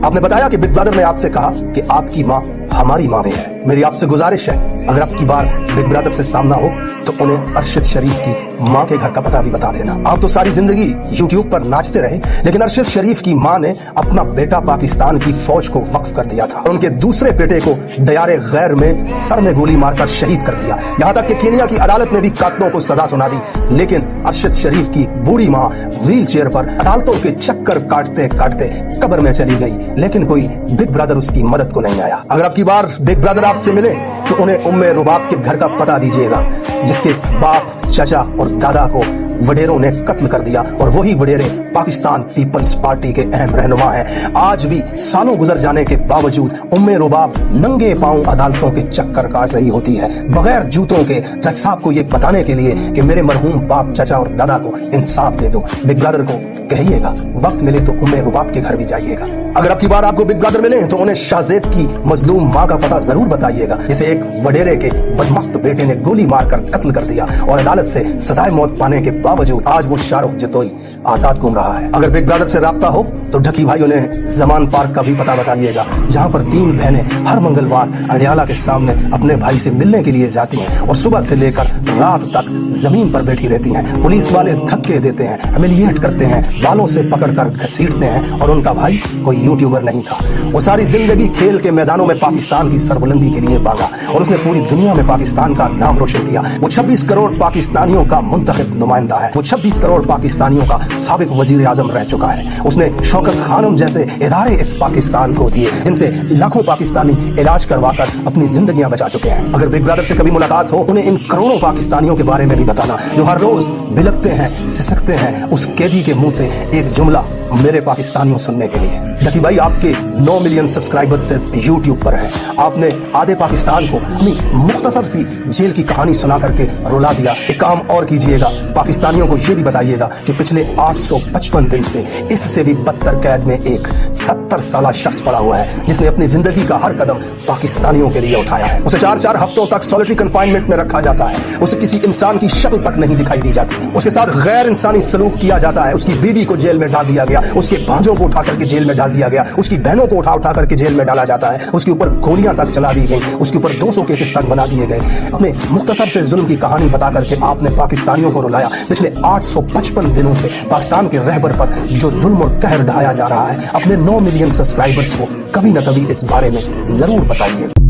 आपने बताया कि बिग ब्रदर ने आपसे कहा कि आपकी माँ हमारी माँ भी है। मेरी आपसे गुजारिश है, अगर आपकी बार बिग ब्रदर से सामना हो तो उन्हें अरशद शरीफ की माँ के घर का पता भी बता देना। आप तो सारी जिंदगी यूट्यूब पर नाचते रहे, लेकिन अरशद शरीफ की माँ ने अपना बेटा पाकिस्तान की फौज को वक्फ कर दिया था। उनके दूसरे बेटे को दयारे गैर में सर में गोली मारकर शहीद कर दिया। यहाँ तक कि केनिया की अदालत ने भी कातिलों को सजा सुना दी, लेकिन अरशद शरीफ की बूढ़ी माँ व्हील चेयर पर अदालतों के चक्कर काटते काटते कब्र में चली गई, लेकिन कोई बिग ब्रदर उसकी मदद को नहीं आया। अगर आपकी बार बिग ब्रदर आपसे मिले तो उन्हें उम्मे रुबाब के घर का पता दीजिएगा, जिसके बाप, चाचा और दादा को वडेरों ने कत्ल कर दिया, और वही वडेरे पाकिस्तान पीपल्स पार्टी के अहम रहनुमा हैं। आज भी सालों गुजर जाने के बावजूद उम्मे रुबाब नंगे पांव अदालतों के चक्कर काट रही होती है, बगैर जूतों के, जज साहब को ये बताने के लिए कि मेरे मरहूम बाप, चाचा और दादा को इंसाफ दे दो। बिग ब्रदर को कहिएगा वक्त मिले तो उम्मे रुबाब के घर भी जाइएगा। अगर आपकी बार आपको बिग ब्रदर मिले तो उन्हें शाहजेब की मजलूम माँ का पता जरूर बताइएगा, जिसे एक वडेरे के बदमस्त बेटे ने गोली मारकर कत्ल कर दिया, और अदालत से सजाए मौत पाने के बावजूद आज वो शाहरुख जतोई आजाद घूम रहा है। अगर बिग ब्रदर से राब्ता हो तो ढकी भाई उन्हें जमान पार्क का भी पता बताइएगा, जहाँ पर 3 बहनें हर मंगलवार अडियाला के सामने अपने भाई से मिलने के लिए जाती हैं, और सुबह से लेकर रात तक जमीन पर बैठी रहती हैं। पुलिस वाले धक्के देते हैं, humiliate करते हैं, बालों से पकड़कर घसीटते हैं, और उनका भाई कोई यूट्यूबर नहीं था। वो सारी जिंदगी खेल के मैदानों में पाकिस्तान की सरबुलंदी के लिए भागा, और उसने पूरी दुनिया में पाकिस्तान का नाम रोशन किया। वो 26 करोड़ पाकिस्तानियों का मुंतखब नुमाइंदा है। वो 26 करोड़ पाकिस्तानियों का साबिक वजीर आजम रह चुका है। उसने शौकत खानम जैसे इदारे इस पाकिस्तान को दिए, जिनसे लाखों पाकिस्तानी इलाज करवाकर अपनी जिंदगियां बचा चुके हैं। अगर बिग ब्रदर से कभी मुलाकात हो, उन्हें इन करोड़ों पाकिस्तानियों के बारे में भी बताना, जो हर रोज बिलखते हैं, सिसकते हैं उस कैदी के मुंह से एक जुमला मेरे पाकिस्तानियों सुनने के लिए। देखिए भाई, आपके 9 मिलियन सब्सक्राइबर सिर्फ यूट्यूब पर हैं। आपने आधे पाकिस्तान को अपनी मुख्तसर सी जेल की कहानी सुना करके रुला दिया। एक काम और कीजिएगा, पाकिस्तानियों को ये भी बताइएगा कि पिछले 855 दिन से इससे भी बदतर कैद में एक 70 साला शख्स पड़ा हुआ है, जिसने अपनी जिंदगी का हर कदम पाकिस्तानियों के लिए उठाया है। उसे 4-4 हफ्तों तक सॉलिटरी कन्फाइनमेंट में रखा जाता है। उसे किसी इंसान की शक्ल तक नहीं दिखाई दी जाती। उसके साथ गैर इंसानी सलूक किया जाता है। उसकी बीवी को जेल में डाल दिया गया, उसके भांजों को उठा करके जेल में डाल दिया गया, उसकी बहनों को उठा करके जेल में डाला जाता है, उसके ऊपर गोलियां तक चला दी गई, उसके ऊपर 200 केसेस तक बना दिए गए। अपने मुख्तसर से जुल्म की कहानी बता करके आपने पाकिस्तानियों को रुलाया। पिछले 855 दिनों से पाकिस्तान के रहबर पर जो जुल्म और कहर ढाया जा रहा है, अपने 9 मिलियन सब्सक्राइबर्स को कभी न कभी इस बारे में जरूर बताइए।